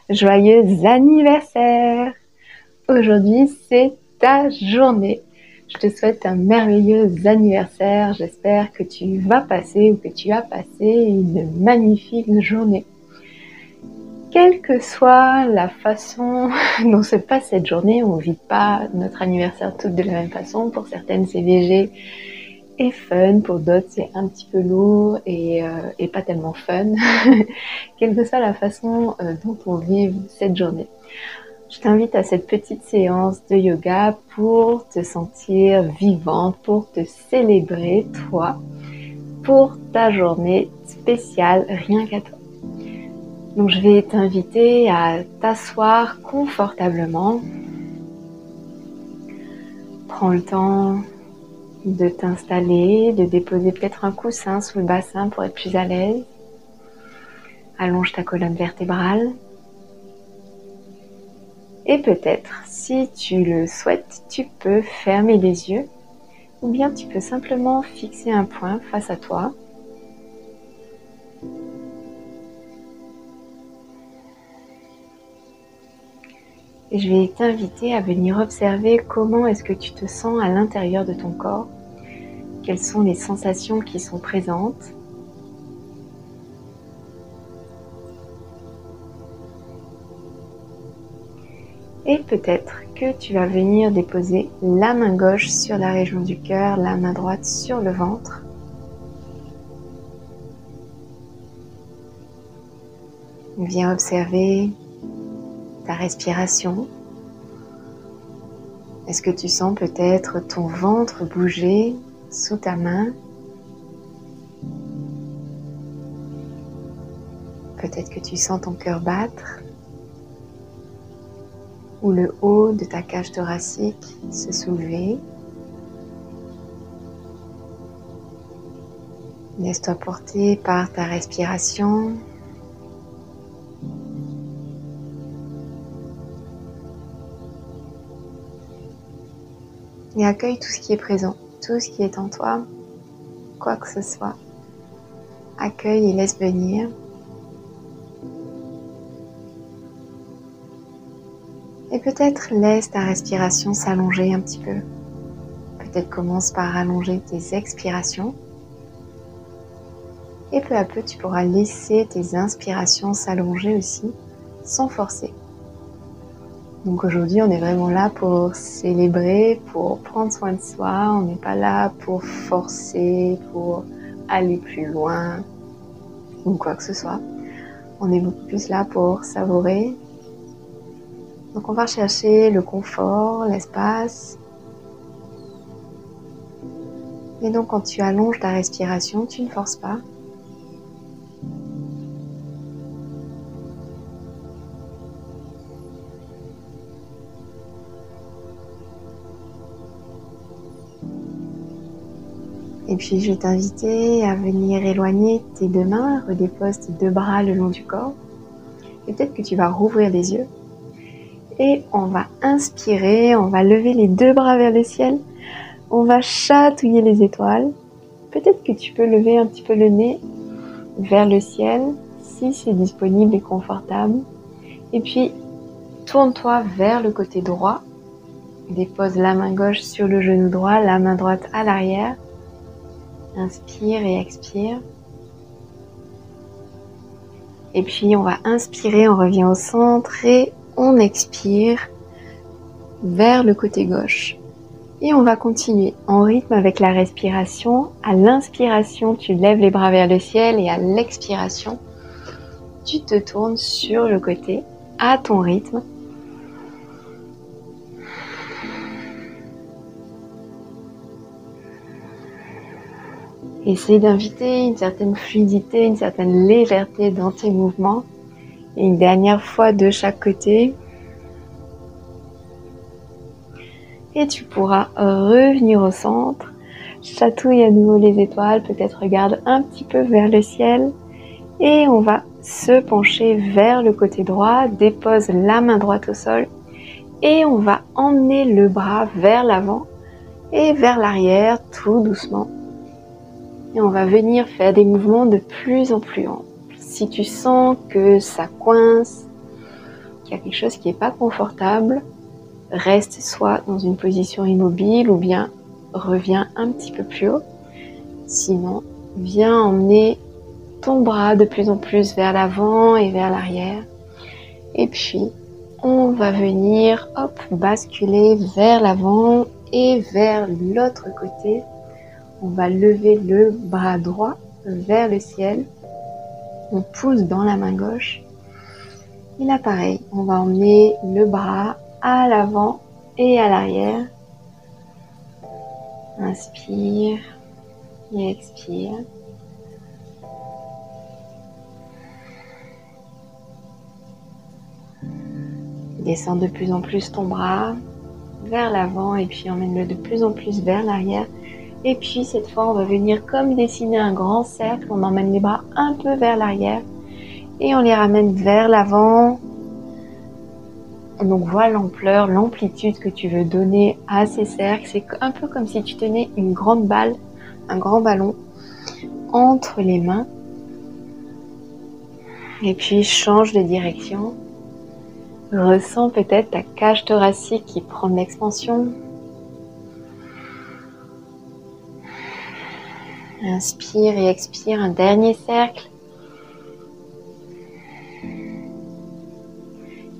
Joyeux anniversaire! Aujourd'hui, c'est ta journée. Je te souhaite un merveilleux anniversaire. J'espère que tu vas passer ou que tu as passé une magnifique journée. Quelle que soit la façon dont se passe cette journée, on ne vit pas notre anniversaire toutes de la même façon. Pour certaines, c'est léger et fun. Pour d'autres, c'est un petit peu lourd et pas tellement fun. Quelle que soit la façon dont on vive cette journée. Je t'invite à cette petite séance de yoga pour te sentir vivante, pour te célébrer, toi, pour ta journée spéciale, rien qu'à toi. Donc je vais t'inviter à t'asseoir confortablement. Prends le temps de t'installer, de déposer peut-être un coussin sous le bassin pour être plus à l'aise. Allonge ta colonne vertébrale. Et peut-être, si tu le souhaites, tu peux fermer les yeux ou bien tu peux simplement fixer un point face à toi. Et je vais t'inviter à venir observer comment est-ce que tu te sens à l'intérieur de ton corps. Quelles sont les sensations qui sont présentes. Et peut-être que tu vas venir déposer la main gauche sur la région du cœur, la main droite sur le ventre. Viens observer ta respiration. Est-ce que tu sens peut-être ton ventre bouger sous ta main? Peut-être que tu sens ton cœur battre ou le haut de ta cage thoracique se soulever. Laisse-toi porter par ta respiration. Et accueille tout ce qui est présent, tout ce qui est en toi, quoi que ce soit. Accueille et laisse venir. Et peut-être laisse ta respiration s'allonger un petit peu. Peut-être commence par allonger tes expirations. Et peu à peu, tu pourras laisser tes inspirations s'allonger aussi, sans forcer. Donc aujourd'hui, on est vraiment là pour célébrer, pour prendre soin de soi. On n'est pas là pour forcer, pour aller plus loin, ou quoi que ce soit. On est beaucoup plus là pour savourer. Donc on va chercher le confort, l'espace. Et donc quand tu allonges ta respiration, tu ne forces pas. Et puis je vais t'inviter à venir éloigner tes deux mains, redépose tes deux bras le long du corps. Et peut-être que tu vas rouvrir les yeux. Et on va inspirer, on va lever les deux bras vers le ciel. On va chatouiller les étoiles. Peut-être que tu peux lever un petit peu le nez vers le ciel, si c'est disponible et confortable. Et puis, tourne-toi vers le côté droit. Dépose la main gauche sur le genou droit, la main droite à l'arrière. Inspire et expire. Et puis, on va inspirer, on revient au centre et on expire vers le côté gauche. Et on va continuer en rythme avec la respiration. À l'inspiration, tu lèves les bras vers le ciel et à l'expiration, tu te tournes sur le côté à ton rythme. Essaye d'inviter une certaine fluidité, une certaine légèreté dans tes mouvements. Et une dernière fois de chaque côté. Et tu pourras revenir au centre. Chatouille à nouveau les étoiles. Peut-être regarde un petit peu vers le ciel. Et on va se pencher vers le côté droit. Dépose la main droite au sol. Et on va emmener le bras vers l'avant et vers l'arrière tout doucement. Et on va venir faire des mouvements de plus en plus amples. Si tu sens que ça coince, qu'il y a quelque chose qui n'est pas confortable, reste soit dans une position immobile ou bien reviens un petit peu plus haut. Sinon, viens emmener ton bras de plus en plus vers l'avant et vers l'arrière. Et puis, on va venir, hop, basculer vers l'avant et vers l'autre côté. On va lever le bras droit vers le ciel. On pousse dans la main gauche. Et là, pareil, on va emmener le bras à l'avant et à l'arrière. Inspire et expire. Descends de plus en plus ton bras vers l'avant et puis emmène-le de plus en plus vers l'arrière. Et puis cette fois, on va venir comme dessiner un grand cercle. On emmène les bras un peu vers l'arrière et on les ramène vers l'avant. Donc vois l'ampleur, l'amplitude que tu veux donner à ces cercles. C'est un peu comme si tu tenais une grande balle, un grand ballon entre les mains. Et puis change de direction. Ressens peut-être ta cage thoracique qui prend de l'expansion. Inspire et expire un dernier cercle.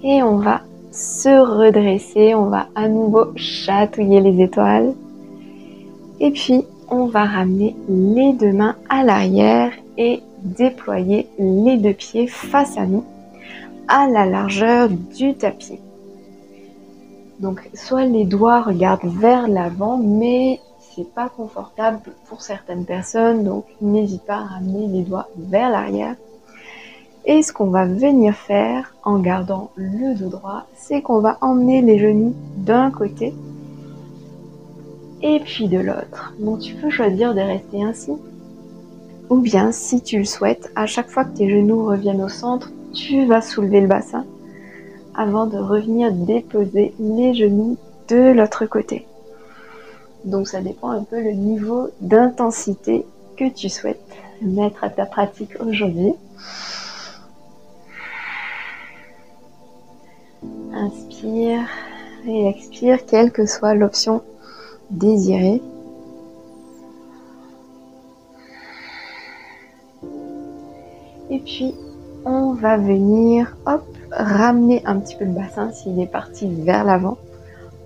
Et on va se redresser, on va à nouveau chatouiller les étoiles. Et puis, on va ramener les deux mains à l'arrière et déployer les deux pieds face à nous, à la largeur du tapis. Donc, soit les doigts regardent vers l'avant, mais c'est pas confortable pour certaines personnes, donc n'hésite pas à ramener les doigts vers l'arrière. Et ce qu'on va venir faire en gardant le dos droit, c'est qu'on va emmener les genoux d'un côté et puis de l'autre. Donc tu peux choisir de rester ainsi. Ou bien, si tu le souhaites, à chaque fois que tes genoux reviennent au centre, tu vas soulever le bassin avant de revenir déposer les genoux de l'autre côté. Donc ça dépend un peu le niveau d'intensité que tu souhaites mettre à ta pratique aujourd'hui. Inspire et expire, quelle que soit l'option désirée. Et puis, on va venir, hop, ramener un petit peu le bassin s'il est parti vers l'avant.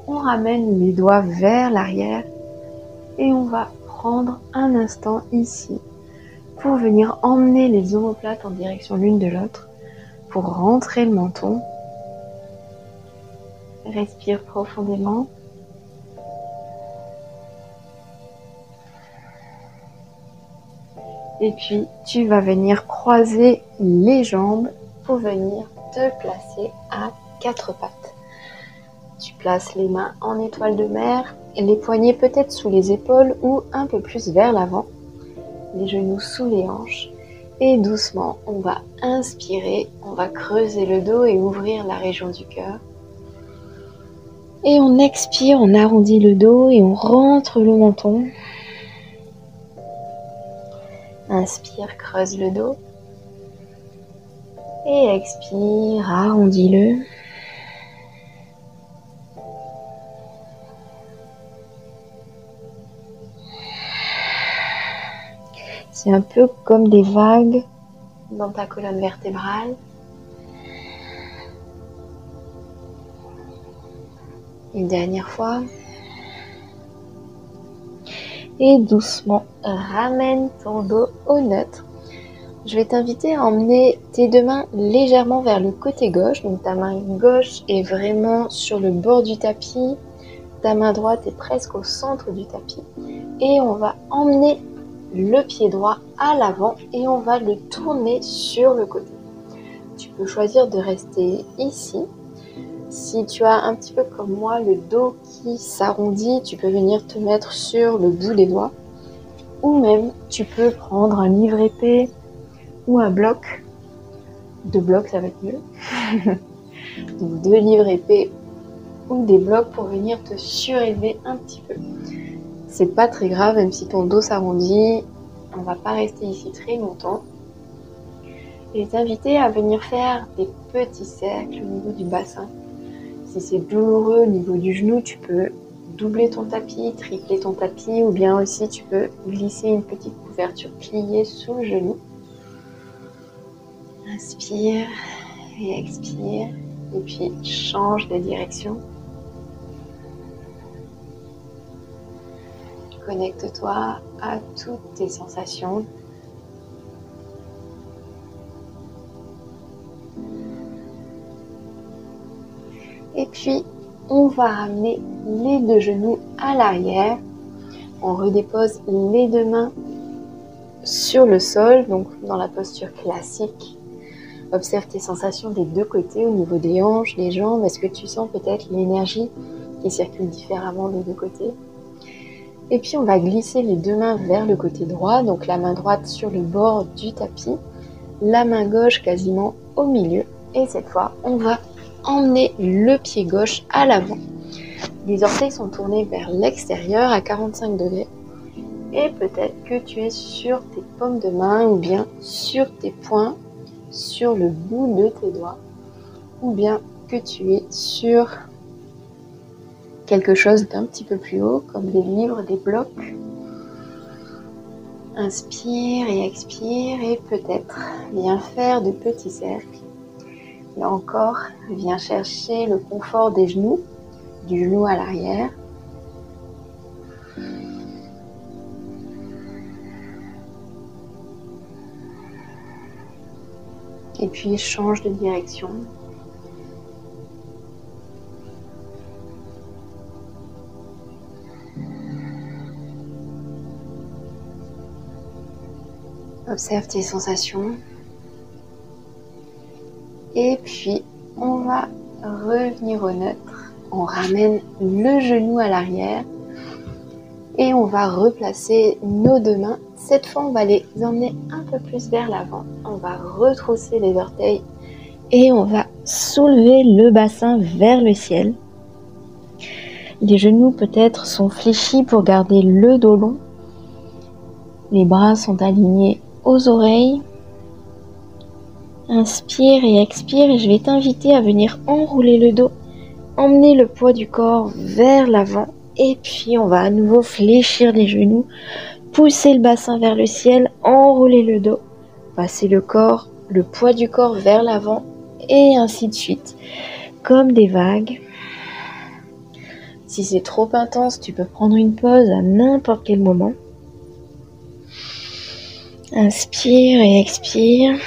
On ramène les doigts vers l'arrière et on va prendre un instant ici pour venir emmener les omoplates en direction l'une de l'autre pour rentrer le menton. Respire profondément. Et puis, tu vas venir croiser les jambes pour venir te placer à quatre pattes. Tu places les mains en étoile de mer, et les poignets peut-être sous les épaules ou un peu plus vers l'avant. Les genoux sous les hanches. Et doucement, on va inspirer, on va creuser le dos et ouvrir la région du cœur. Et on expire, on arrondit le dos et on rentre le menton. Inspire, creuse le dos. Et expire, arrondis-le. C'est un peu comme des vagues dans ta colonne vertébrale. Une dernière fois. Et doucement, ramène ton dos au neutre. Je vais t'inviter à emmener tes deux mains légèrement vers le côté gauche. Donc ta main gauche est vraiment sur le bord du tapis. Ta main droite est presque au centre du tapis. Et on va emmener le pied droit à l'avant et on va le tourner sur le côté. Tu peux choisir de rester ici. Si tu as un petit peu comme moi le dos qui s'arrondit, tu peux venir te mettre sur le bout des doigts. Ou même, tu peux prendre un livre épais ou un bloc. 2 blocs, ça va être mieux. Donc 2 livres épais ou des blocs pour venir te surélever un petit peu. C'est pas très grave, même si ton dos s'arrondit, on va pas rester ici très longtemps. et t'inviter à venir faire des petits cercles au niveau du bassin. Si c'est douloureux au niveau du genou, tu peux doubler ton tapis, tripler ton tapis, ou bien aussi tu peux glisser une petite couverture pliée sous le genou. Inspire et expire, et puis change de direction. Connecte-toi à toutes tes sensations. Et puis, on va ramener les deux genoux à l'arrière. On redépose les deux mains sur le sol, donc dans la posture classique. Observe tes sensations des deux côtés, au niveau des hanches, des jambes. Est-ce que tu sens peut-être l'énergie qui circule différemment des deux côtés? Et puis, on va glisser les deux mains vers le côté droit, donc la main droite sur le bord du tapis, la main gauche quasiment au milieu. Et cette fois, on va emmener le pied gauche à l'avant. Les orteils sont tournés vers l'extérieur à 45 degrés. Et peut-être que tu es sur tes paumes de main ou bien sur tes poings, sur le bout de tes doigts. Ou bien que tu es sur quelque chose d'un petit peu plus haut, comme des livres, des blocs. Inspire et expire et peut-être viens faire de petits cercles. Là encore, viens chercher le confort des genoux, du genou à l'arrière. Et puis change de direction. Observe tes sensations. Et puis, on va revenir au neutre. On ramène le genou à l'arrière. Et on va replacer nos deux mains. Cette fois, on va les emmener un peu plus vers l'avant. On va retrousser les orteils. Et on va soulever le bassin vers le ciel. Les genoux peut-être sont fléchis pour garder le dos long. Les bras sont alignés aux oreilles. Inspire et expire et je vais t'inviter à venir enrouler le dos, emmener le poids du corps vers l'avant et puis on va à nouveau fléchir les genoux, pousser le bassin vers le ciel, enrouler le dos, passer le corps, le poids du corps vers l'avant et ainsi de suite, comme des vagues. Si c'est trop intense, tu peux prendre une pause à n'importe quel moment. Inspire et expire.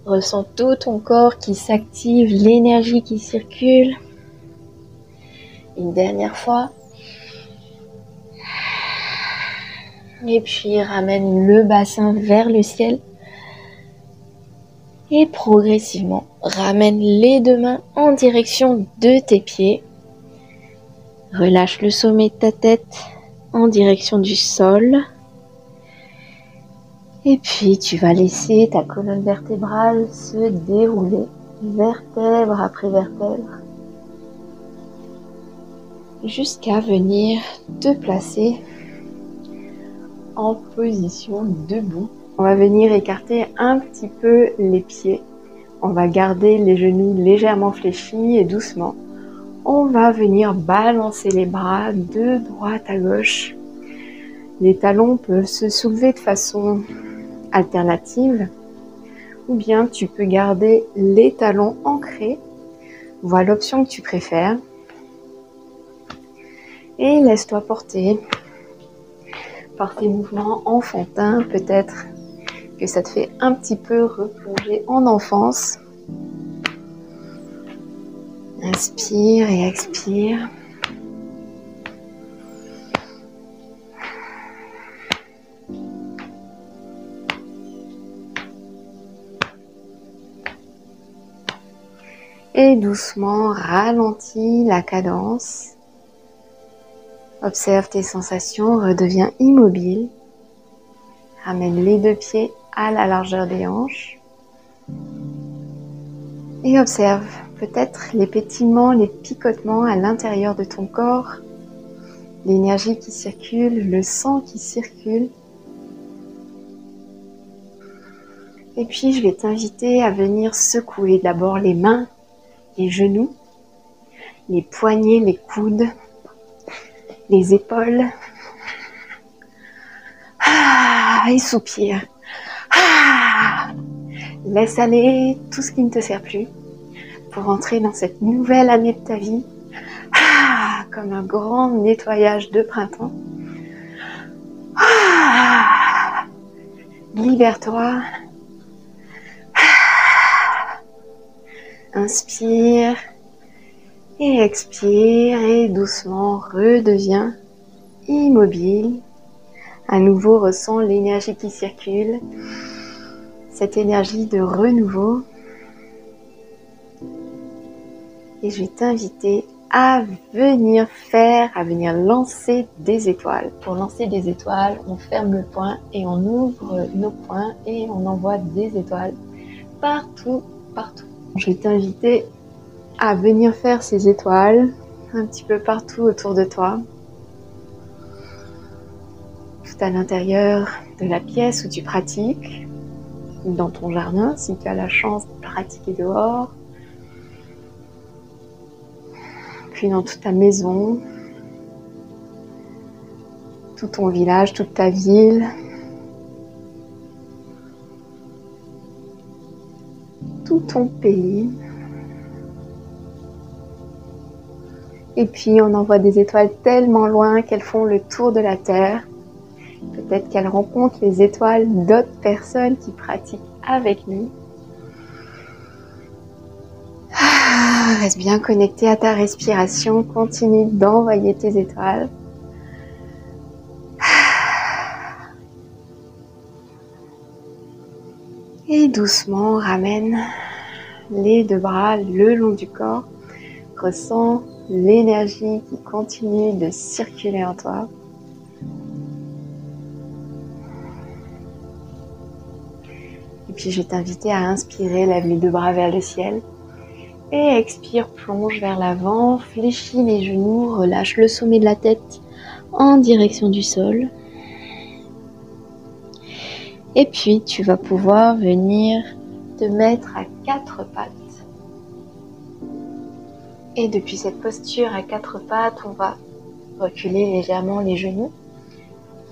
Ressens tout ton corps qui s'active, l'énergie qui circule. Une dernière fois. Et puis ramène le bassin vers le ciel. Et progressivement, ramène les deux mains en direction de tes pieds. Relâche le sommet de ta tête en direction du sol. Et puis, tu vas laisser ta colonne vertébrale se dérouler, vertèbre après vertèbre, jusqu'à venir te placer en position debout. On va venir écarter un petit peu les pieds. On va garder les genoux légèrement fléchis et doucement. On va venir balancer les bras de droite à gauche. Les talons peuvent se soulever de façon alternative, ou bien tu peux garder les talons ancrés. Voilà l'option que tu préfères. Et laisse-toi porter par tes mouvements enfantins. Peut-être que ça te fait un petit peu replonger en enfance. Inspire et expire. Et doucement, ralentis la cadence. Observe tes sensations, redeviens immobile. Ramène les deux pieds à la largeur des hanches. Et observe peut-être les pétillements, les picotements à l'intérieur de ton corps. L'énergie qui circule, le sang qui circule. Et puis, je vais t'inviter à venir secouer d'abord les mains, les genoux, les poignets, les coudes, les épaules. Et soupire. Laisse aller tout ce qui ne te sert plus pour entrer dans cette nouvelle année de ta vie. Comme un grand nettoyage de printemps. Libère-toi. Inspire et expire et doucement redeviens immobile. À nouveau, ressens l'énergie qui circule, cette énergie de renouveau. Et je vais t'inviter à venir lancer des étoiles. Pour lancer des étoiles, on ferme le poing et on ouvre nos poings et on envoie des étoiles partout, partout. Je vais t'inviter à venir faire ces étoiles un petit peu partout autour de toi. Tout à l'intérieur de la pièce où tu pratiques, dans ton jardin, si tu as la chance de pratiquer dehors, puis dans toute ta maison, tout ton village, toute ta ville, tout ton pays. Et puis on envoie des étoiles tellement loin qu'elles font le tour de la Terre. Peut-être qu'elles rencontrent les étoiles d'autres personnes qui pratiquent avec nous. Reste bien connecté à ta respiration. Continue d'envoyer tes étoiles. Et doucement, ramène les deux bras le long du corps. Ressens l'énergie qui continue de circuler en toi. Et puis je vais t'inviter à inspirer, lève les deux bras vers le ciel. Et expire, plonge vers l'avant, fléchis les genoux, relâche le sommet de la tête en direction du sol. Et puis tu vas pouvoir venir te mettre à quatre pattes. Et depuis cette posture à quatre pattes, on va reculer légèrement les genoux.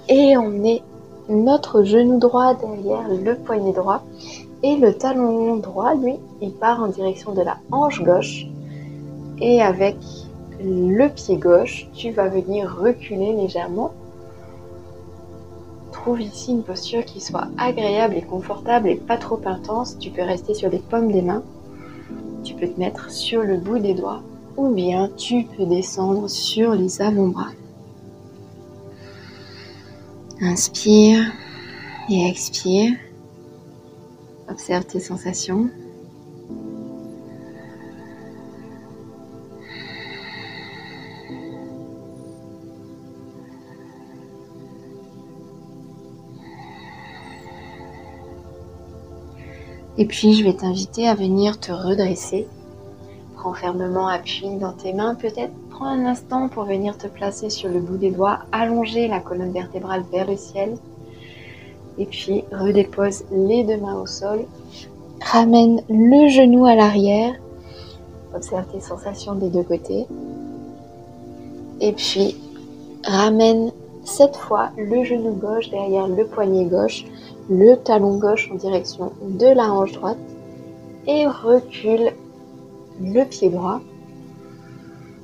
Et on met notre genou droit derrière le poignet droit. Et le talon droit, lui, il part en direction de la hanche gauche. Et avec le pied gauche, tu vas venir reculer légèrement. Trouve ici une posture qui soit agréable et confortable et pas trop intense. Tu peux rester sur les paumes des mains. Tu peux te mettre sur le bout des doigts. Ou bien tu peux descendre sur les avant-bras. Inspire et expire. Observe tes sensations. Et puis je vais t'inviter à venir te redresser. Prends fermement appui dans tes mains. Peut-être prends un instant pour venir te placer sur le bout des doigts. Allonger la colonne vertébrale vers le ciel. Et puis redépose les deux mains au sol. Ramène le genou à l'arrière. Observe tes sensations des deux côtés. Et puis ramène cette fois le genou gauche derrière le poignet gauche. Le talon gauche en direction de la hanche droite. Et recule le pied droit,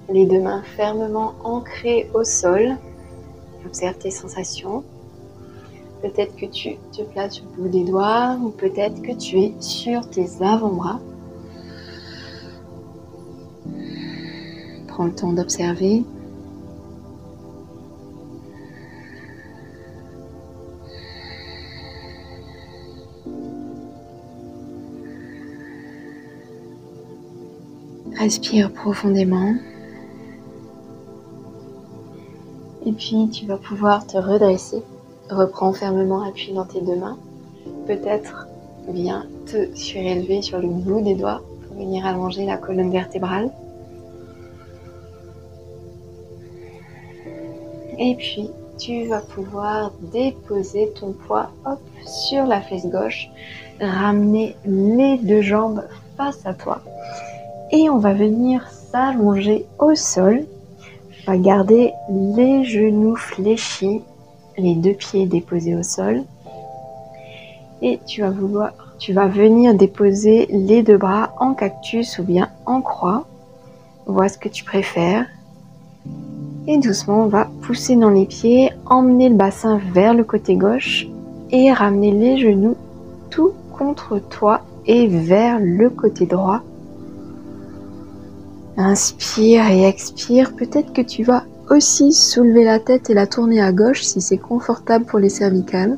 les deux mains fermement ancrées au sol. Observe tes sensations. Peut-être que tu te places sur le bout des doigts ou peut-être que tu es sur tes avant-bras. Prends le temps d'observer. Respire profondément. Et puis tu vas pouvoir te redresser. Reprends fermement appui dans tes deux mains. Peut-être viens te surélever sur le bout des doigts pour venir allonger la colonne vertébrale. Et puis tu vas pouvoir déposer ton poids sur la fesse gauche, ramener les deux jambes face à toi et on va venir s'allonger au sol. On va garder les genoux fléchis, les deux pieds déposés au sol et tu vas venir déposer les deux bras en cactus ou bien en croix. Vois ce que tu préfères. Et doucement, on va pousser dans les pieds, emmener le bassin vers le côté gauche et ramener les genoux tout contre toi et vers le côté droit. Inspire et expire. Peut-être que tu vas aussi soulever la tête et la tourner à gauche si c'est confortable pour les cervicales.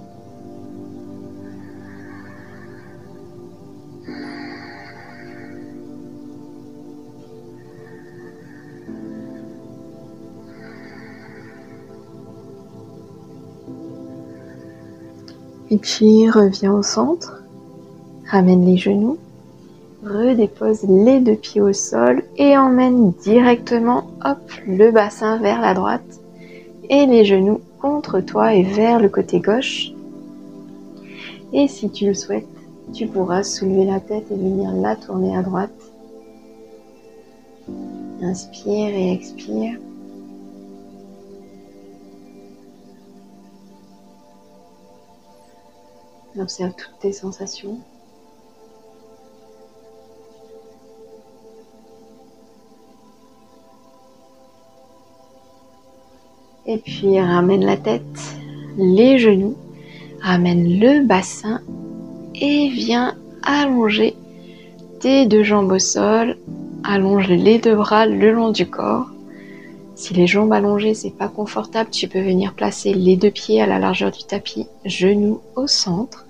Et puis reviens au centre, ramène les genoux, redépose les deux pieds au sol et emmène directement le bassin vers la droite et les genoux contre toi et vers le côté gauche. Et si tu le souhaites, tu pourras soulever la tête et venir la tourner à droite. Inspire et expire. Observe toutes tes sensations. Et puis ramène la tête, les genoux, ramène le bassin et viens allonger tes deux jambes au sol. Allonge les deux bras le long du corps. Si les jambes allongées, c'est pas confortable, tu peux venir placer les deux pieds à la largeur du tapis, genoux au centre.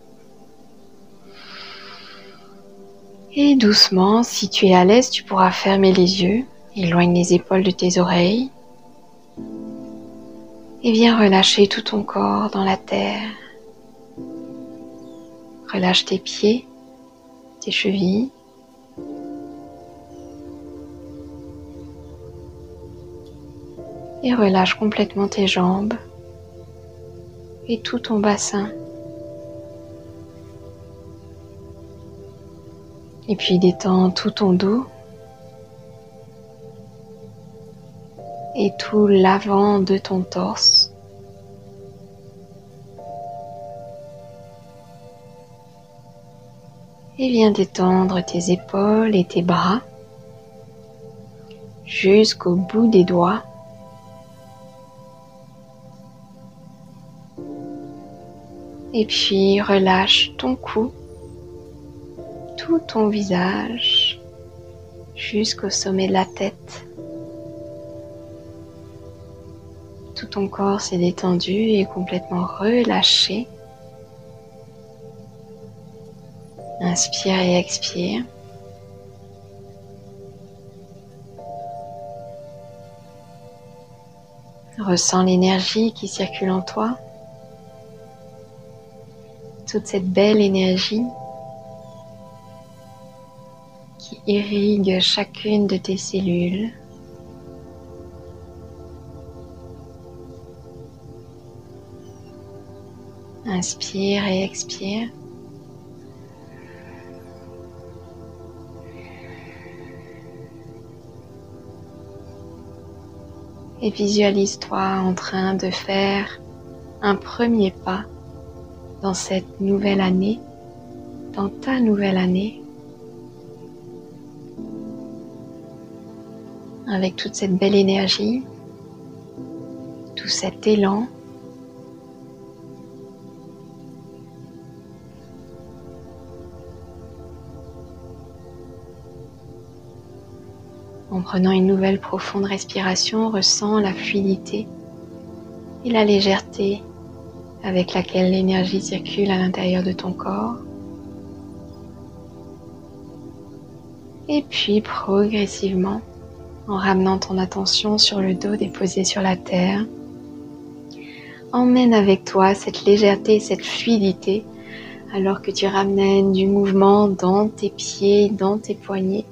Et doucement, si tu es à l'aise, tu pourras fermer les yeux, éloigne les épaules de tes oreilles. Et viens relâcher tout ton corps dans la terre. Relâche tes pieds, tes chevilles. Et relâche complètement tes jambes et tout ton bassin. Et puis détends tout ton dos et tout l'avant de ton torse. Et viens détendre tes épaules et tes bras jusqu'au bout des doigts. Et puis relâche ton cou, tout ton visage jusqu'au sommet de la tête. Tout ton corps s'est détendu et complètement relâché. Inspire et expire. Ressens l'énergie qui circule en toi. Toute cette belle énergie qui irrigue chacune de tes cellules. Inspire et expire. Et visualise-toi en train de faire un premier pas dans cette nouvelle année, dans ta nouvelle année, avec toute cette belle énergie, tout cet élan. En prenant une nouvelle profonde respiration, ressens la fluidité et la légèreté avec laquelle l'énergie circule à l'intérieur de ton corps. Et puis progressivement, en ramenant ton attention sur le dos déposé sur la terre, emmène avec toi cette légèreté, cette fluidité, alors que tu ramènes du mouvement dans tes pieds, dans tes poignets.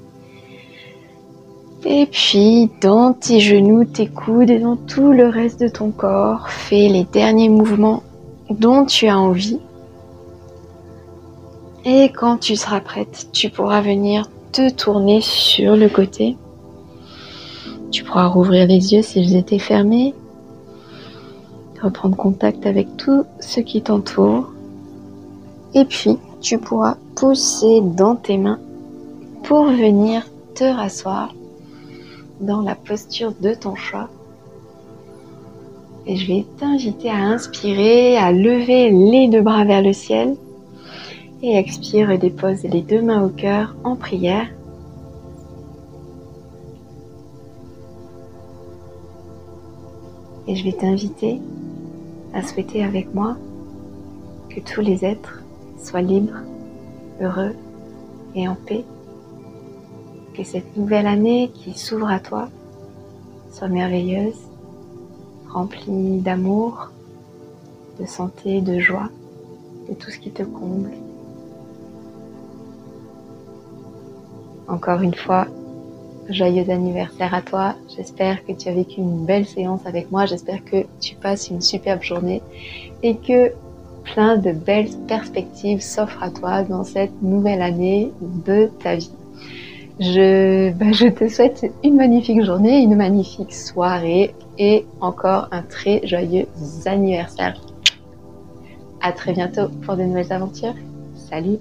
Et puis, dans tes genoux, tes coudes et dans tout le reste de ton corps, fais les derniers mouvements dont tu as envie. Et quand tu seras prête, tu pourras venir te tourner sur le côté. Tu pourras rouvrir les yeux si ils étaient fermés. Reprendre contact avec tout ce qui t'entoure. Et puis, tu pourras pousser dans tes mains pour venir te rasseoir dans la posture de ton choix. Et je vais t'inviter à inspirer, à lever les deux bras vers le ciel. Et expire, dépose les deux mains au cœur en prière. Et je vais t'inviter à souhaiter avec moi que tous les êtres soient libres, heureux et en paix. Que cette nouvelle année qui s'ouvre à toi soit merveilleuse, remplie d'amour, de santé, de joie, de tout ce qui te comble. Encore une fois, joyeux anniversaire à toi. J'espère que tu as vécu une belle séance avec moi. J'espère que tu passes une superbe journée et que plein de belles perspectives s'offrent à toi dans cette nouvelle année de ta vie. Je te souhaite une magnifique journée, une magnifique soirée et encore un très joyeux anniversaire. À très bientôt pour de nouvelles aventures. Salut!